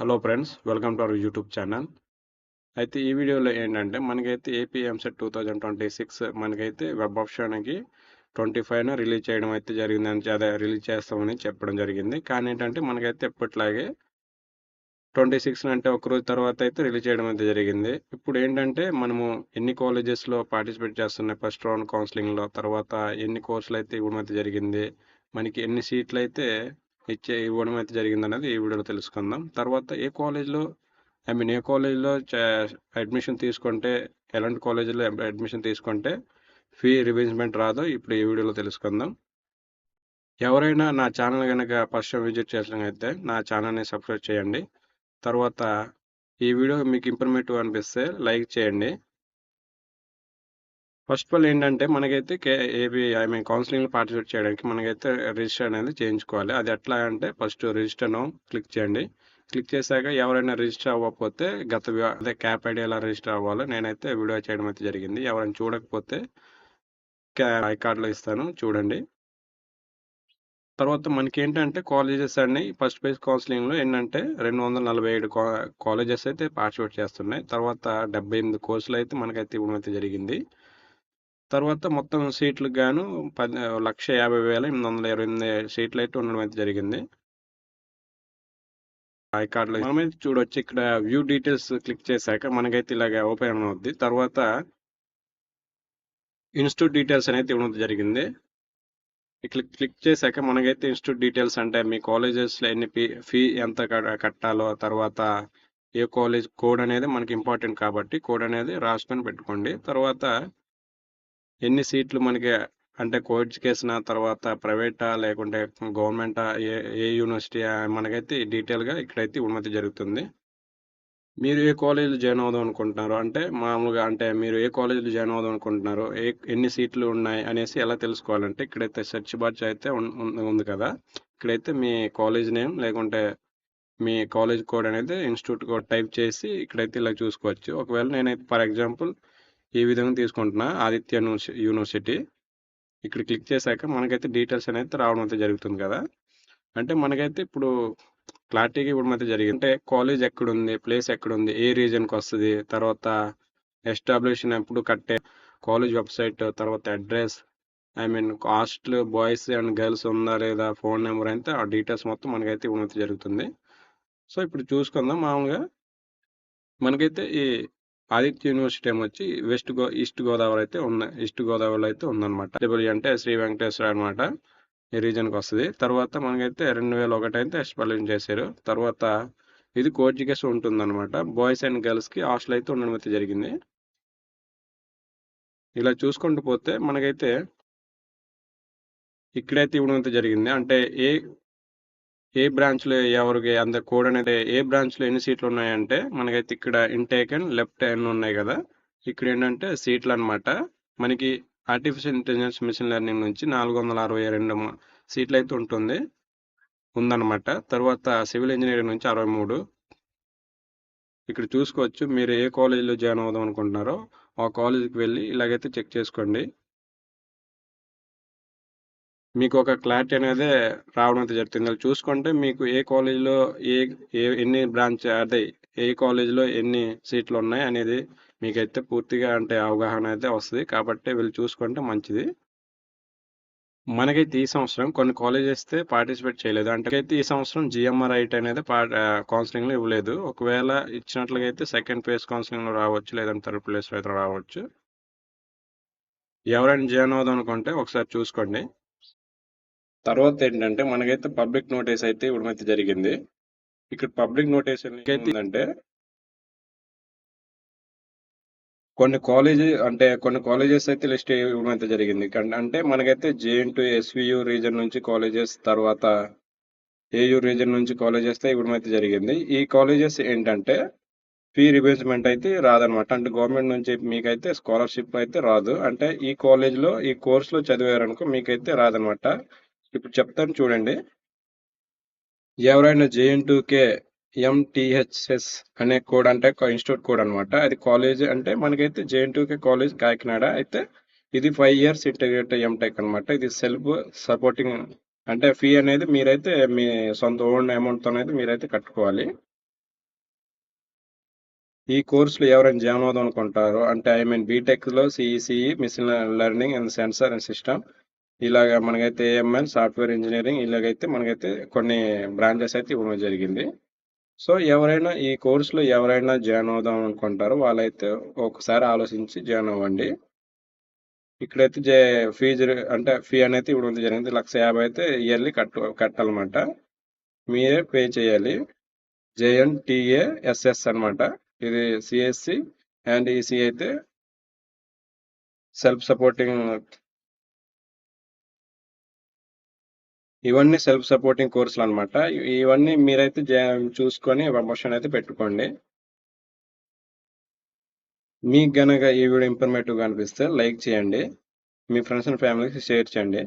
Hello friends, welcome to our YouTube channel. అయితే ఈ వీడియోలో ఏంటంటే మనకైతే ఏపీ ఎంసెట్ 2026 మనకైతే వెబ్ ఆప్షన్కి 25న రిలీజ్ చేయడం అయితే జరిగిందని అదే రిలీజ్ చేస్తామని చెప్పడం జరిగింది. కానీ ఏంటంటే మనకైతే ఎప్పటిలాగే 26 అంటే ఒక రోజు తర్వాత అయితే రిలీజ్ చేయడం అయితే జరిగింది. ఇప్పుడు ఏంటంటే మనము ఎన్ని కాలేజెస్లో పార్టిసిపేట్ చేస్తున్నాయి ఫస్ట్ రౌండ్ కౌన్సిలింగ్లో, తర్వాత ఎన్ని కోర్సులు అయితే ఇవ్వడం అయితే జరిగింది, మనకి ఎన్ని సీట్లు అయితే ఇవ్వడం అయితే జరిగింది అనేది ఈ వీడియోలో తెలుసుకుందాం. తర్వాత ఏ కాలేజ్లో అడ్మిషన్ తీసుకుంటే, ఎలాంటి కాలేజీలో అడ్మిషన్ తీసుకుంటే ఫీ రిబేర్స్మెంట్ రాదో ఇప్పుడు ఈ వీడియోలో తెలుసుకుందాం. ఎవరైనా నా ఛానల్ కనుక ఫస్ట్ టైం విజిట్ చేసినట్లయితే నా ఛానల్ని సబ్స్క్రైబ్ చేయండి. తర్వాత ఈ వీడియో మీకు ఇన్ఫర్మేటివ్ అనిపిస్తే లైక్ చేయండి. ఫస్ట్ ఆఫ్ ఆల్ ఏంటంటే మనకైతే కౌన్సిలింగ్లో పార్టిసిపేట్ చేయడానికి మనకైతే రిజిస్టర్ అనేది చేయించుకోవాలి. అది ఎట్లా అంటే ఫస్ట్ రిజిస్టర్ నౌ క్లిక్ చేయండి. క్లిక్ చేశాక ఎవరైనా రిజిస్టర్ అవ్వకపోతే అదే క్యాప్ ఐడి ఎలా రిజిస్టర్ అవ్వాలో నేనైతే వీడియో చేయడం అయితే జరిగింది. ఎవరైనా చూడకపోతే ఐ కార్డులో ఇస్తాను, చూడండి. తర్వాత మనకి ఏంటంటే కాలేజెస్ అన్ని ఫస్ట్ ఫేజ్ కౌన్సిలింగ్లో ఏంటంటే 247 కాలేజెస్ అయితే పార్టిసిపేట్ చేస్తున్నాయి. తర్వాత 78 కోర్సులు అయితే మనకైతే ఇవ్వడం అయితే జరిగింది. తర్వాత మొత్తం సీట్లకు గాను 1,50,828 సీట్లు అయితే ఉండడం అయితే జరిగింది. ఐ కార్డులో మనమైతే చూడొచ్చు. ఇక్కడ వ్యూ డీటెయిల్స్ క్లిక్ చేశాక మనకైతే ఇలాగ ఓపెన్ అవుద్ది. తర్వాత ఇన్స్టిట్యూట్ డీటెయిల్స్ అనేది ఇవ్వడం జరిగింది. క్లిక్ చేశాక మనకైతే ఇన్స్టిట్యూట్ డీటెయిల్స్ అంటే మీ కాలేజెస్లో ఎన్ని ఫీ ఎంత కట్టాలో, తర్వాత ఏ కాలేజ్ కోడ్ అనేది మనకి ఇంపార్టెంట్ కాబట్టి కోడ్ అనేది రాసుకొని పెట్టుకోండి. తర్వాత ఎన్ని సీట్లు మనకి అంటే కో ఎడ్యుకేషన్, తర్వాత ప్రైవేటా లేకుంటే గవర్నమెంటా, ఏ యూనివర్సిటీ మనకైతే డీటెయిల్గా ఇక్కడైతే ఇవ్వడం జరుగుతుంది. మీరు ఏ కాలేజీలో జాయిన్ అవుదాం అనుకుంటున్నారో, అంటే మామూలుగా అంటే మీరు ఏ కాలేజీలో జాయిన్ అవుదాం అనుకుంటున్నారో, ఎన్ని సీట్లు ఉన్నాయి అనేసి ఎలా తెలుసుకోవాలంటే ఇక్కడైతే సెర్చ్ బార్ అయితే ఉంది కదా, ఇక్కడైతే మీ కాలేజ్ నేమ్ లేకుంటే మీ కాలేజ్ కోడ్ అనేది ఇన్స్టిట్యూట్ కోడ్ టైప్ చేసి ఇక్కడైతే ఇలా చూసుకోవచ్చు. ఒకవేళ నేనైతే ఫర్ ఎగ్జాంపుల్ ఈ విధంగా తీసుకుంటున్నా, ఆదిత్య యూనివర్సిటీ. ఇక్కడ క్లిక్ చేశాక మనకైతే డీటెయిల్స్ అనేది రావడం అయితే జరుగుతుంది కదా. అంటే మనకైతే ఇప్పుడు క్లారిటీగా ఇవ్వడం అయితే జరిగింది. అంటే కాలేజ్ ఎక్కడుంది, ప్లేస్ ఎక్కడుంది, ఏ రీజన్కి వస్తుంది, తర్వాత ఎస్టాబ్లిషన్ ఎప్పుడు కట్టే కాలేజ్ వెబ్సైట్, తర్వాత address, hostel boys and girls ఉందా లేదా, ఫోన్ నెంబర్ అయితే ఆ డీటెయిల్స్ మొత్తం మనకైతే ఇవ్వడం అయితే జరుగుతుంది. సో ఇప్పుడు చూసుకుందాం. మామూలుగా మనకైతే ఈ ఆదిత్య యూనివర్సిటీ ఏమొచ్చి ఈస్ట్ గోదావరి ఈస్ట్ గోదావరిలో అయితే ఉందన్నమాట. అంటే శ్రీ వెంకటేశ్వర అనమాట ఈ రీజన్కి వస్తుంది. తర్వాత మనకైతే 2001 అయితే ఎస్టాబ్లిష్ చేశారు. తర్వాత ఇది కో ఎడ్యుకేషన్ ఉంటుందన్నమాట. బాయ్స్ అండ్ గర్ల్స్కి హాస్టల్ అయితే ఉండడం అయితే జరిగింది. ఇలా చూసుకుంటూ పోతే మనకైతే ఇక్కడైతే ఇవ్వడం అయితే జరిగింది. అంటే ఏ బ్రాంచ్లో ఎవరికి అంత కోడ్ అనేది, ఏ బ్రాంచ్లో ఎన్ని సీట్లు ఉన్నాయంటే మనకైతే ఇక్కడ ఇంటేక్ అండ్ లెఫ్ట్ హ్యాండ్ ఉన్నాయి కదా, ఇక్కడ ఏంటంటే సీట్లు అనమాట. మనకి ఆర్టిఫిషియల్ ఇంటెలిజెన్స్ మిషన్ లెర్నింగ్ నుంచి 462 సీట్లు అయితే ఉందన్నమాట. తర్వాత సివిల్ ఇంజనీరింగ్ నుంచి 63. ఇక్కడ చూసుకోవచ్చు. మీరు ఏ కాలేజీలో జాయిన్ అవుదాం అనుకుంటున్నారో ఆ కాలేజీకి వెళ్ళి ఇలాగైతే చెక్ చేసుకోండి. మీకు ఒక క్లారిటీ అనేది రావడం అయితే జరుగుతుంది. అది చూసుకుంటే మీకు ఏ కాలేజీలో ఎన్ని బ్రాంచ్ అదే ఏ కాలేజీలో ఎన్ని సీట్లు ఉన్నాయి అనేది మీకైతే పూర్తిగా అంటే అవగాహన అయితే వస్తుంది. కాబట్టి వెళ్ళి చూసుకుంటే మంచిది. మనకైతే ఈ సంవత్సరం కొన్ని కాలేజెస్ పార్టిసిపేట్ చేయలేదు. అంటే ఈ సంవత్సరం జిఎంఆర్ ఐటీ అనేది కౌన్సిలింగ్లో ఇవ్వలేదు. ఒకవేళ ఇచ్చినట్లయితే సెకండ్ ఫేజ్ కౌన్సిలింగ్లో రావచ్చు, లేదంటే థర్డ్ ప్లేస్లో అయితే రావచ్చు. ఎవరైనా జాయిన్ అవుదాం అనుకుంటే ఒకసారి చూసుకోండి. తర్వాత ఏంటంటే మనకైతే పబ్లిక్ నోటీస్ అయితే ఇవ్వడం అయితే జరిగింది. ఇక్కడ పబ్లిక్ నోటీస్ ఏంటంటే కొన్ని కాలేజెస్ అయితే లిస్ట్ ఇవ్వడం అయితే జరిగింది. అంటే మనకైతే జేఎన్2 ఎస్వియు రీజన్ నుంచి కాలేజెస్, తర్వాత ఏయు రీజన్ నుంచి కాలేజెస్ ఇవ్వడం అయితే జరిగింది. ఈ కాలేజెస్ ఏంటంటే ఫీ రిబేర్స్మెంట్ అయితే రాదనమాట. అంటే గవర్నమెంట్ నుంచి మీకైతే స్కాలర్షిప్ అయితే రాదు. అంటే ఈ కాలేజ్లో ఈ కోర్సులో చదివారనుకో మీకైతే రాదనమాట. ఇప్పుడు చెప్తాను చూడండి. ఎవరైనా జేఎన్2కే ఎంటీహెచ్ఎస్ అనే కోడ్ అంటే ఇన్స్టిట్యూట్ కోడ్ అనమాట. అది కాలేజ్ అంటే మనకైతే జేఎన్2కే కాలేజ్ కాకినాడ. అయితే ఇది 5 years ఇంటిగ్రేటెడ్ ఎంటెక్ అనమాట. ఇది సెల్ఫ్ సపోర్టింగ్. అంటే ఫీ అనేది మీరైతే మీ సొంత ఓన్ అమౌంట్తో అయితే మీరైతే కట్టుకోవాలి. ఈ కోర్సులు ఎవరైనా జాయిన్ అవుదాం అనుకుంటారో, అంటే ఐ మీన్ బీటెక్లో CECE, machine learning and sensor and system, ఇలాగ మనకైతే ఏఎంఎల్, సాఫ్ట్వేర్ ఇంజనీరింగ్, ఇలాగైతే మనకైతే కొన్ని బ్రాంచెస్ అయితే ఇవ్వడం జరిగింది. సో ఎవరైనా ఈ కోర్సులో ఎవరైనా జాయిన్ అవుదాం అనుకుంటారో వాళ్ళైతే ఒకసారి ఆలోచించి జాయిన్ అవ్వండి. ఇక్కడైతే ఫీజు అంటే ఫీ అనేది ఇవ్వడం జరిగింది. 1,50,000 అయితే ఇయర్లీ కట్టాలన్నమాట. మీరే పే చేయాలి. JNTASS అన్నమాట. ఇది సిఎస్సి అండ్ ఈసీ అయితే సెల్ఫ్ సపోర్టింగ్, ఇవన్నీ సెల్ఫ్ సపోర్టింగ్ కోర్సులు అనమాట. ఇవన్నీ మీరైతే చూసుకొని ప్రమోషన్ అయితే పెట్టుకోండి. మీకు గనక ఈ వీడియో ఇన్ఫర్మేటివ్గా అనిపిస్తే లైక్ చేయండి, మీ ఫ్రెండ్స్ అండ్ ఫ్యామిలీకి షేర్ చేయండి.